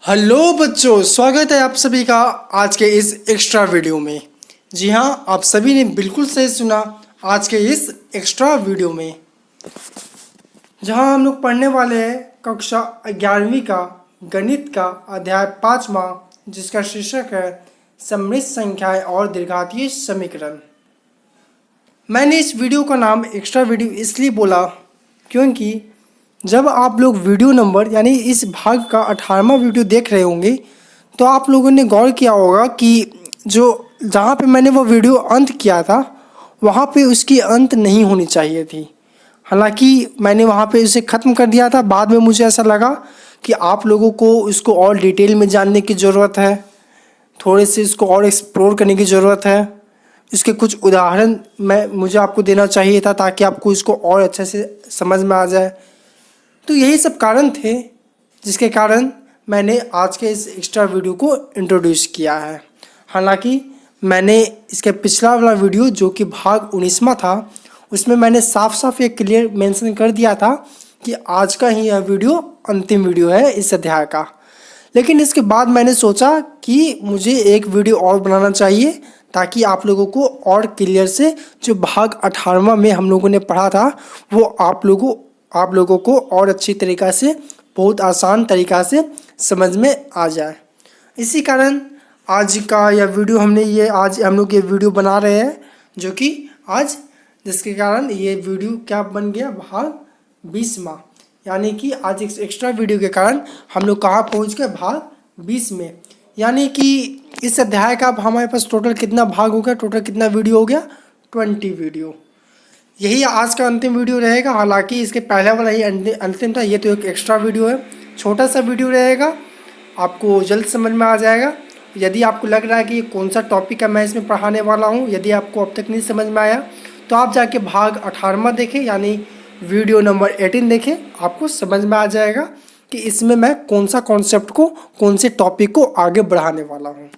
Hello बच्चों, स्वागत है आप सभी का आज के इस एक्स्ट्रा वीडियो में। जी हाँ, आप सभी ने बिल्कुल सही सुना। आज के इस एक्स्ट्रा वीडियो में जहाँ हम लोग पढ़ने वाले हैं कक्षा 11वीं का गणित का अध्याय 5वां, जिसका शीर्षक है सममित संख्याएं और द्विघातीय समीकरण। मैंने इस वीडियो का नाम एक्स्ट्रा वीडियो इसलिए बोला क्योंकि जब आप लोग वीडियो नंबर यानी इस भाग का 18वां वीडियो देख रहे होंगे तो आप लोगों ने गौर किया होगा कि जो जहाँ पे मैंने वो वीडियो अंत किया था वहाँ पे उसकी अंत नहीं होनी चाहिए थी। हालांकि मैंने वहाँ पे उसे ख़त्म कर दिया था। बाद में मुझे ऐसा लगा कि आप लोगों को इसको और डिटेल में जानने की ज़रूरत है, थोड़े से इसको और एक्सप्लोर करने की ज़रूरत है। इसके कुछ उदाहरण मुझे आपको देना चाहिए था ताकि आपको इसको और अच्छे से समझ में आ जाए। तो यही सब कारण थे जिसके कारण मैंने आज के इस एक्स्ट्रा वीडियो को इंट्रोड्यूस किया है। हालांकि मैंने इसके पिछला वाला वीडियो जो कि भाग 19वां था उसमें मैंने साफ साफ ये क्लियर मेंशन कर दिया था कि आज का ही यह वीडियो अंतिम वीडियो है इस अध्याय का। लेकिन इसके बाद मैंने सोचा कि मुझे एक वीडियो और बनाना चाहिए ताकि आप लोगों को और क्लियर से जो भाग 18वां में हम लोगों ने पढ़ा था वो आप लोगों को और अच्छी तरीक़ा से, बहुत आसान तरीक़ा से समझ में आ जाए। इसी कारण आज का यह वीडियो आज हम लोग ये वीडियो बना रहे हैं जो कि आज जिसके कारण ये वीडियो क्या बन गया, भाग 20वां। यानी कि आज एक एक्स्ट्रा वीडियो के कारण हम लोग कहाँ पहुँच गए, भाग 20 में। यानी कि इस अध्याय का हमारे पास टोटल कितना भाग हो गया, टोटल कितना वीडियो हो गया, 20 वीडियो। यही आज का अंतिम वीडियो रहेगा। हालांकि इसके पहले वाला ही अंतिम था, ये तो एक एक्स्ट्रा वीडियो है, छोटा सा वीडियो रहेगा, आपको जल्द समझ में आ जाएगा। यदि आपको लग रहा है कि कौन सा टॉपिक है मैं इसमें पढ़ाने वाला हूँ, यदि आपको अब तक नहीं समझ में आया तो आप जाके भाग 18वां देखें यानी वीडियो नंबर 18 देखें, आपको समझ में आ जाएगा कि इसमें मैं कौन सा कॉन्सेप्ट को, कौन से टॉपिक को आगे बढ़ाने वाला हूँ।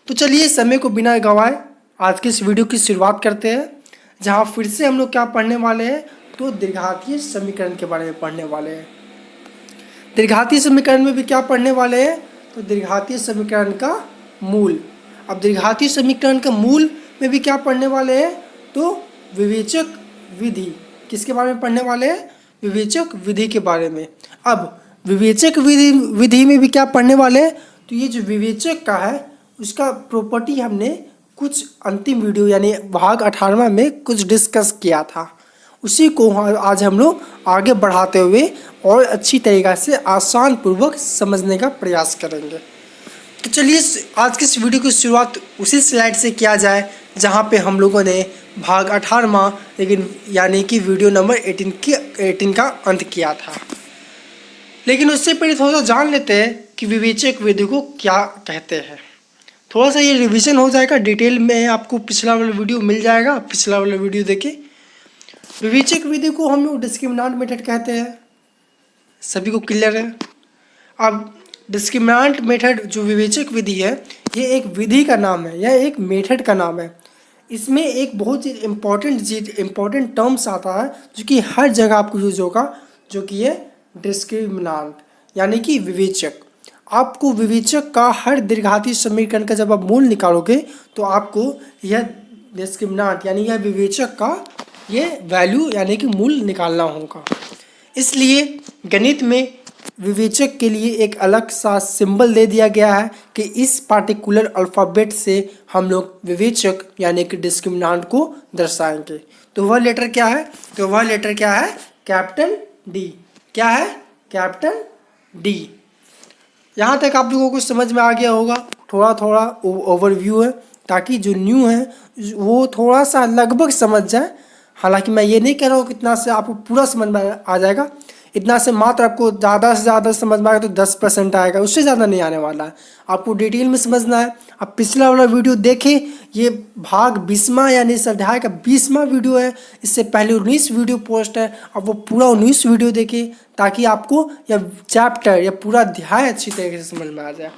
तो चलिए समय को बिना गंवाए आज की इस वीडियो की शुरुआत करते हैं, जहाँ फिर से हम लोग क्या पढ़ने वाले हैं, तो द्विघातीय समीकरण के बारे में पढ़ने वाले हैं। द्विघातीय समीकरण में भी क्या पढ़ने वाले हैं, तो द्विघातीय समीकरण का मूल। अब द्विघातीय समीकरण का मूल में भी क्या पढ़ने वाले हैं, तो विवेचक विधि। किसके बारे में पढ़ने वाले हैं, विवेचक विधि के बारे में। अब विवेचक विधि में भी क्या पढ़ने वाले हैं, तो ये जो विवेचक का है उसका प्रॉपर्टी हमने कुछ अंतिम वीडियो यानी भाग 18वां में कुछ डिस्कस किया था, उसी को आज हम लोग आगे बढ़ाते हुए और अच्छी तरीक़ा से आसान पूर्वक समझने का प्रयास करेंगे। तो चलिए आज के इस वीडियो की शुरुआत उसी स्लाइड से किया जाए जहाँ पे हम लोगों ने भाग 18वां लेकिन यानी कि वीडियो नंबर 18 का अंत किया था। लेकिन उससे पहले थोड़ा सा जान लेते हैं कि विवेचक विधि को क्या कहते हैं। थोड़ा सा ये रिवीजन हो जाएगा, डिटेल में आपको पिछला वाला वीडियो मिल जाएगा, पिछला वाला वीडियो देखिए। विवेचक विधि को हम लोग डिस्क्रिमिनेंट मेथड कहते हैं, सभी को क्लियर है। अब डिस्क्रिमिनेंट मेथड जो विवेचक विधि है ये एक विधि का नाम है, यह एक मेथड का नाम है। इसमें एक बहुत ही इम्पॉर्टेंट टर्म्स आता है जो कि हर जगह आपको यूज होगा, जो कि है डिस्क्रिमिनेंट यानी कि विवेचक। आपको विवेचक का हर द्विघातीय समीकरण का जब आप मूल निकालोगे तो आपको यह डिस्क्रिमिनेंट यानी यह विवेचक का ये वैल्यू यानी कि मूल निकालना होगा। इसलिए गणित में विवेचक के लिए एक अलग सा सिंबल दे दिया गया है कि इस पार्टिकुलर अल्फ़ाबेट से हम लोग विवेचक यानी कि डिस्क्रिमिनेंट को दर्शाएंगे। तो वह लेटर क्या है, कैपिटल डी। क्या है, कैपिटल डी। यहाँ तक आप लोगों को समझ में आ गया होगा, थोड़ा थोड़ा ओवरव्यू है ताकि जो न्यू है वो थोड़ा सा लगभग समझ जाए। हालांकि मैं ये नहीं कह रहा हूँ कि इतना से आपको पूरा समझ में आ जाएगा, इतना से मात्र आपको ज़्यादा से ज़्यादा समझ में आएगा तो 10% आएगा, उससे ज़्यादा नहीं आने वाला है। आपको डिटेल में समझना है। आप पिछला वाला वीडियो देखें, ये भाग 20वां यानी इस अध्याय का 20वां वीडियो है। इससे पहले 19 वीडियो पोस्ट है, अब वो पूरा 19 वीडियो देखें ताकि आपको यह चैप्टर या पूरा अध्याय अच्छी तरीके से समझ में आ जाए।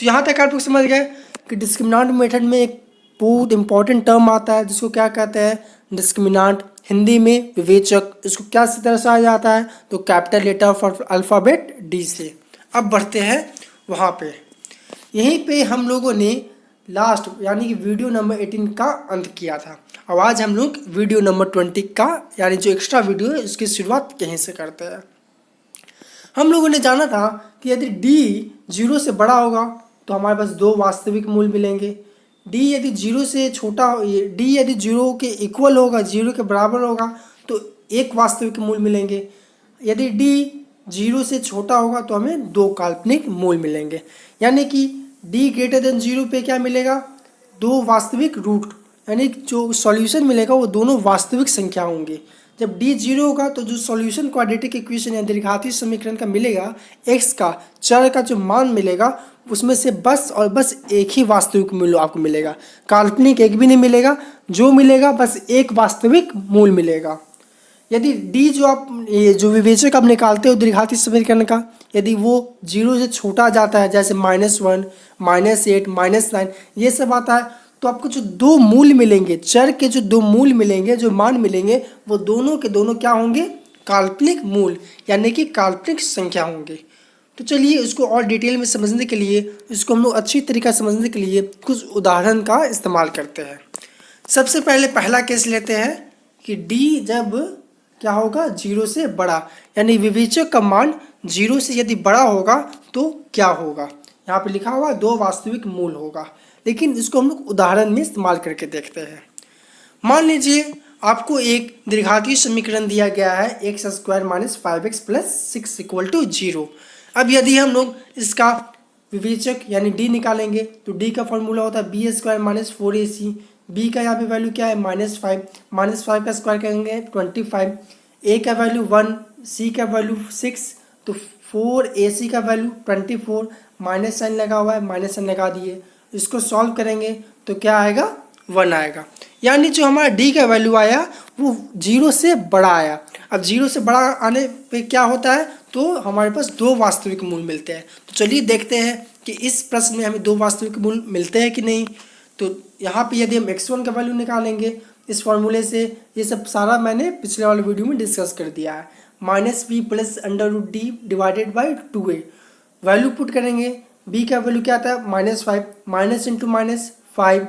तो यहाँ तक आप लोग समझ गए कि डिस्क्रिमिनेंट मेथड में एक बहुत इंपॉर्टेंट टर्म आता है जिसको क्या कहते हैं, डिस्क्रिमिनेंट। हिंदी में विवेचक, इसको क्या से दर्शाया जाता है, तो capital letter of alphabet D से। अब बढ़ते हैं वहाँ पे। यहीं पे हम लोगों ने लास्ट यानी कि वीडियो नंबर 18 का अंत किया था। अब आज हम लोग वीडियो नंबर 20 का यानी जो एक्स्ट्रा वीडियो है उसकी शुरुआत यहीं से करते हैं। हम लोगों ने जाना था कि यदि d 0 से बड़ा होगा तो हमारे पास दो वास्तविक मूल मिलेंगे। d यदि 0 से छोटा d यदि 0 के इक्वल होगा, 0 के बराबर होगा तो एक वास्तविक मूल मिलेंगे। यदि d 0 से छोटा होगा तो हमें दो काल्पनिक मूल मिलेंगे। यानी कि d ग्रेटर देन 0 पे क्या मिलेगा, दो वास्तविक रूट, यानी जो सॉल्यूशन मिलेगा वो दोनों वास्तविक संख्या होंगे। जब d 0 होगा तो जो सॉल्यूशन क्वाड्रेटिक इक्वेशन या दीर्घातीय समीकरण का मिलेगा, x का चर का जो मान मिलेगा उसमें से बस और बस एक ही वास्तविक मूल आपको मिलेगा, काल्पनिक एक भी नहीं मिलेगा। जो मिलेगा बस एक वास्तविक मूल मिलेगा। यदि d जो आप ये जो विवेचक आप निकालते हो दीर्घातीय समीकरण का, यदि वो 0 से छोटा जाता है जैसे -1, -8, -9 ये सब आता है तो आपको जो दो मूल मिलेंगे, चर के जो दो मूल मिलेंगे, जो मान मिलेंगे वो दोनों के दोनों क्या होंगे, काल्पनिक मूल यानी कि काल्पनिक संख्या होंगे। तो चलिए इसको और डिटेल में समझने के लिए, इसको हम लोग अच्छी तरीका समझने के लिए कुछ उदाहरण का इस्तेमाल करते हैं। सबसे पहले पहला केस लेते हैं कि d जब क्या होगा 0 से बड़ा, यानी विवेचक का मान 0 से यदि बड़ा होगा तो क्या होगा। यहाँ पे लिखा हुआ दो वास्तविक मूल होगा, लेकिन इसको हम लोग उदाहरण में इस्तेमाल करके देखते हैं। मान लीजिए आपको एक दीर्घातीय समीकरण दिया गया है x² - 5x + 6 = 0। अब यदि हम लोग इसका विवेचक यानी d निकालेंगे तो d का फॉर्मूला होता है b² - 4ac। b का यहाँ पे वैल्यू क्या है -5 का स्क्वायर करेंगे 25, a का वैल्यू 1, c का वैल्यू 6, तो 4ac का वैल्यू 24, माइनस साइन लगा हुआ है, माइनस साइन लगा दिए। इसको सॉल्व करेंगे तो क्या आएगा, 1 आएगा। यानी जो हमारा d का वैल्यू आया वो 0 से बड़ा आया। अब 0 से बड़ा आने पे क्या होता है, तो हमारे पास दो वास्तविक मूल मिलते हैं। तो चलिए देखते हैं कि इस प्रश्न में हमें दो वास्तविक मूल मिलते हैं कि नहीं। तो यहाँ पे यदि हम x1 का वैल्यू निकालेंगे इस फॉर्मूले से, ये सब सारा मैंने पिछले वाले वीडियो में डिस्कस कर दिया है, -b + √d / 2a। Value put करेंगे, b का वैल्यू क्या आता है -5, माइनस इंटू माइनस 5,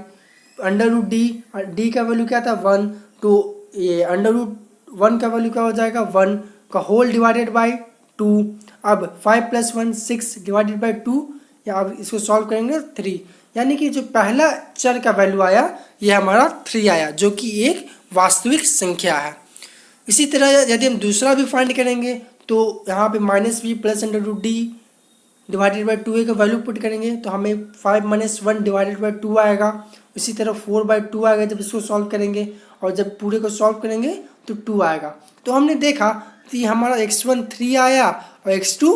√d का वैल्यू क्या था 1, तो ये √1 का वैल्यू क्या हो जाएगा 1 का होल / 2। अब 5 + 1 6 / 2, या अब इसको सॉल्व करेंगे 3। यानी कि जो पहला चर का वैल्यू आया ये हमारा 3 आया, जो कि एक वास्तविक संख्या है। इसी तरह यदि हम दूसरा भी फाइंड करेंगे तो यहाँ पे -b + √d / 2a का वैल्यू पुट करेंगे तो हमें 5 - 1 / 2 आएगा। इसी तरह 4/2 आएगा जब इसको सॉल्व करेंगे, और जब पूरे को सॉल्व करेंगे तो 2 आएगा। तो हमने देखा कि हमारा x1 3 आया और x2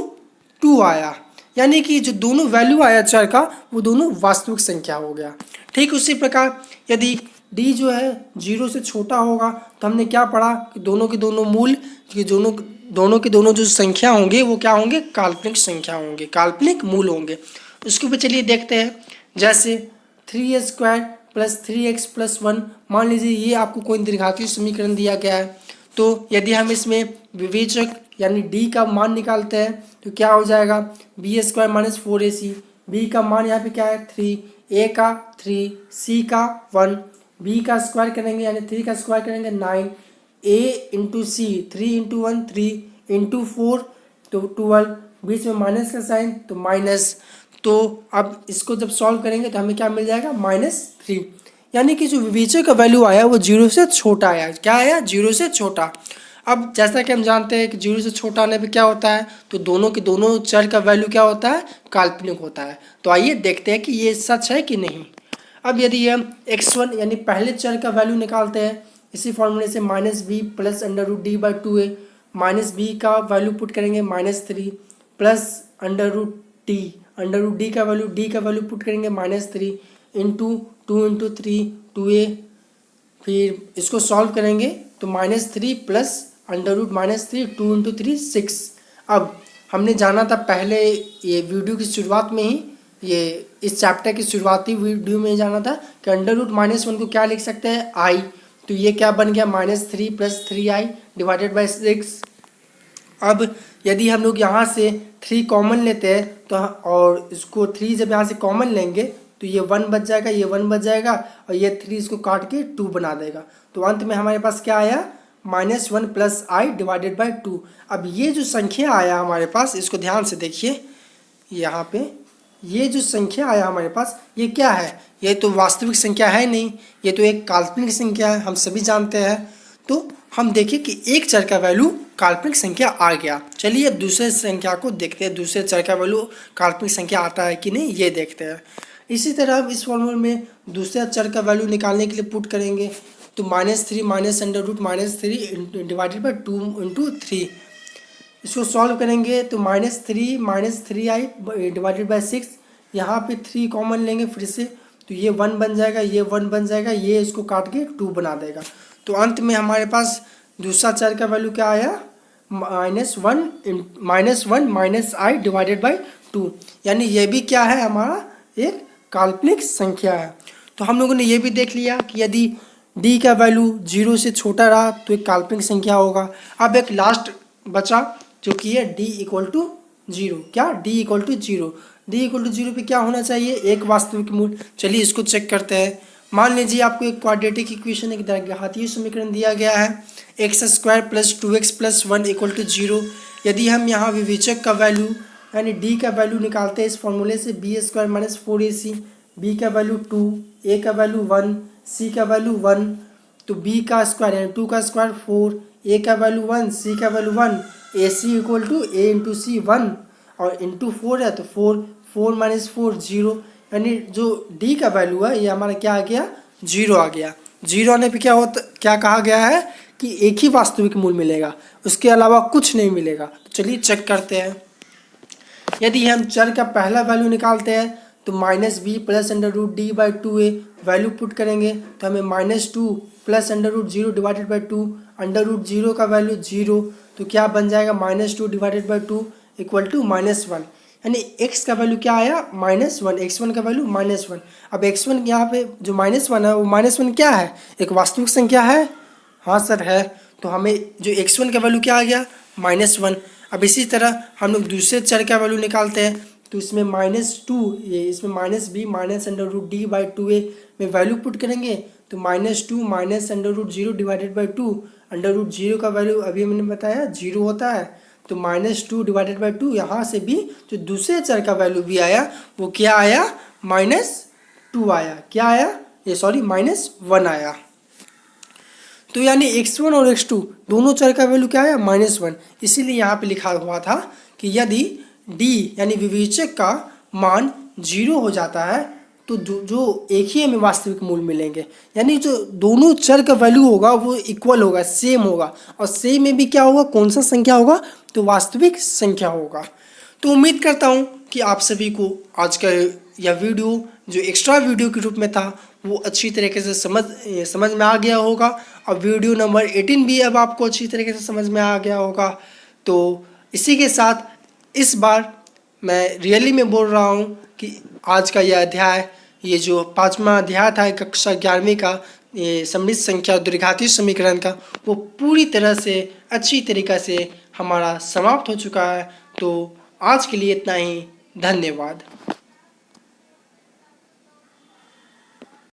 2 आया, यानी कि जो दोनों वैल्यू आया चर का वो दोनों वास्तविक संख्या हो गया। ठीक उसी प्रकार यदि d जो है 0 से छोटा होगा तो हमने क्या पढ़ा कि दोनों के दोनों मूल, कि दोनों के दोनों जो संख्या होंगे वो क्या होंगे, काल्पनिक संख्या होंगे, काल्पनिक मूल होंगे। उसके ऊपर चलिए देखते हैं। जैसे 3a² + 3x + 1, मान लीजिए ये आपको कोई दीर्घातीय समीकरण दिया गया है, तो यदि हम इसमें विवेचक यानी d का मान निकालते हैं तो क्या हो जाएगा b² - 4ac। b का मान यहाँ पे क्या है 3, a का 3, c का 1, b का स्क्वायर करेंगे यानी 3 का स्क्वायर करेंगे 9, a × c 3 × 1 3 × 4 तो 12, बीच में माइनस का साइन तो माइनस। तो अब इसको जब सॉल्व करेंगे तो हमें क्या मिल जाएगा -3। यानी कि जो विवेचक का वैल्यू आया वो 0 से छोटा आया। क्या आया, 0 से छोटा। अब जैसा कि हम जानते हैं कि 0 से छोटा आने पे क्या होता है, तो दोनों के दोनों चर का वैल्यू क्या होता है, काल्पनिक होता है। तो आइए देखते हैं कि ये सच है कि नहीं। अब यदि हम x1 यानी पहले चर का वैल्यू निकालते हैं इसी फॉर्मूले से -b + √d / 2a, -b का वैल्यू पुट करेंगे -3 प्लस √d का वैल्यू d का वैल्यू पुट करेंगे -3 इंटू 2 × 3 2a, फिर इसको सॉल्व करेंगे तो -3 प्लस √-3 2 × 3 6। अब हमने जाना था पहले ये वीडियो की शुरुआत में ही, ये इस चैप्टर की शुरुआती वीडियो में जाना था कि √-1 को क्या लिख सकते हैं i, तो ये क्या बन गया -3 + 3i / 6। अब यदि हम लोग यहाँ से 3 कॉमन लेते हैं तो और इसको 3 जब यहाँ से कॉमन लेंगे तो ये 1 बच जाएगा, ये 1 बच जाएगा और ये 3 इसको काट के 2 बना देगा। तो अंत में हमारे पास क्या आया, -1 + i डिवाइडेड बाई 2। अब ये जो संख्या आया हमारे पास, इसको ध्यान से देखिए, यहाँ पे ये जो संख्या आया हमारे पास, ये क्या है, ये तो वास्तविक संख्या है नहीं, ये तो एक काल्पनिक संख्या है, हम सभी जानते हैं। तो हम देखिए कि एक चर का वैल्यू काल्पनिक संख्या आ गया। चलिए अब दूसरे संख्या को देखते हैं, दूसरे चर का वैल्यू काल्पनिक संख्या आता है कि नहीं, ये देखते हैं। इसी तरह हम इस फॉर्मूले में दूसरे चर का वैल्यू निकालने के लिए पुट करेंगे, तो -3 डिवाइडेड बाई 2 × 3। इसको सॉल्व करेंगे तो -3i डिवाइडेड बाई 6, यहाँ पे 3 कॉमन लेंगे फिर से, तो ये 1 बन जाएगा, ये 1 बन जाएगा, ये इसको काट के 2 बना देगा। तो अंत में हमारे पास दूसरा चर का वैल्यू क्या आया, -1 i डिवाइडेड बाई 2, यानी ये भी क्या है, हमारा एक काल्पनिक संख्या है। तो हम लोगों ने ये भी देख लिया कि यदि d का वैल्यू 0 से छोटा रहा तो एक काल्पनिक संख्या होगा। अब एक लास्ट बचा जो कि है d = 0। क्या, d = 0, d = 0 पे क्या होना चाहिए, एक वास्तविक मूल। चलिए इसको चेक करते हैं। मान लीजिए आपको एक क्वाड्रेटिक इक्वेशन, एक द्विघातीय समीकरण दिया गया है, x² + 2x + 1 = 0। यदि हम यहाँ विवेचक का वैल्यू यानी d का वैल्यू निकालते हैं इस फॉर्मूले से, b² - 4ac, b का वैल्यू 2, a का वैल्यू 1, c का वैल्यू 1, तो b का स्क्वायर यानी 2 का स्क्वायर 4, a का वैल्यू 1, c का वैल्यू 1, ac = a × c 1 और इंटू 4 है तो 4 - 4 0, यानी जो d का वैल्यू है ये हमारा क्या आ गया, 0 आ गया। 0 आने पे क्या कहा गया है कि एक ही वास्तविक मूल मिलेगा, उसके अलावा कुछ नहीं मिलेगा। तो चलिए चेक करते हैं। यदि हम चर का पहला वैल्यू निकालते हैं तो -b + √d/2a वैल्यू पुट करेंगे तो हमें -2 + √0 डिवाइडेड बाई 2, √0 का वैल्यू 0, तो क्या बन जाएगा, -2 डिवाइडेड बाई 2 = -1, यानी x का वैल्यू क्या आया, -1, x1 का वैल्यू -1। अब x1 यहाँ पे जो -1 है वो -1 क्या है, एक वास्तविक संख्या है, हाँ सर है। तो हमें जो x1 का वैल्यू क्या आ गया, -1। अब इसी तरह हम लोग दूसरे चर का वैल्यू निकालते हैं तो इसमें -2, ये इसमें -b -√d/2a में वैल्यू पुट करेंगे तो -2 -√0 डिवाइडेड बाई 2, √0 का वैल्यू अभी मैंने बताया 0 होता है, तो -2 डिवाइडेड बाई 2, यहाँ से भी जो दूसरे चर का वैल्यू भी आया वो क्या आया, -2 आया, क्या आया, ये सॉरी -1 आया। तो यानी x1 और x2 दोनों चर का वैल्यू क्या आया, -1। इसीलिए यहाँ पे लिखा हुआ था कि यदि d यानी विवेचक का मान 0 हो जाता है तो जो एक ही हमें वास्तविक मूल मिलेंगे, यानी जो दोनों चर का वैल्यू होगा वो इक्वल होगा, सेम होगा, और सेम में भी क्या होगा, कौन सा संख्या होगा, तो वास्तविक संख्या होगा। तो उम्मीद करता हूँ कि आप सभी को आज का यह वीडियो जो एक्स्ट्रा वीडियो के रूप में था वो अच्छी तरीके से समझ में आ गया होगा, और वीडियो नंबर 18 भी अब आपको अच्छी तरीके से समझ में आ गया होगा। तो इसी के साथ इस बार मैं रियली में बोल रहा हूँ कि आज का यह अध्याय, ये जो 5वां अध्याय था कक्षा 11वीं का, ये सममित संख्या द्विघातीय समीकरण का, वो पूरी तरह से अच्छी तरीक़ा से हमारा समाप्त हो चुका है। तो आज के लिए इतना ही, धन्यवाद।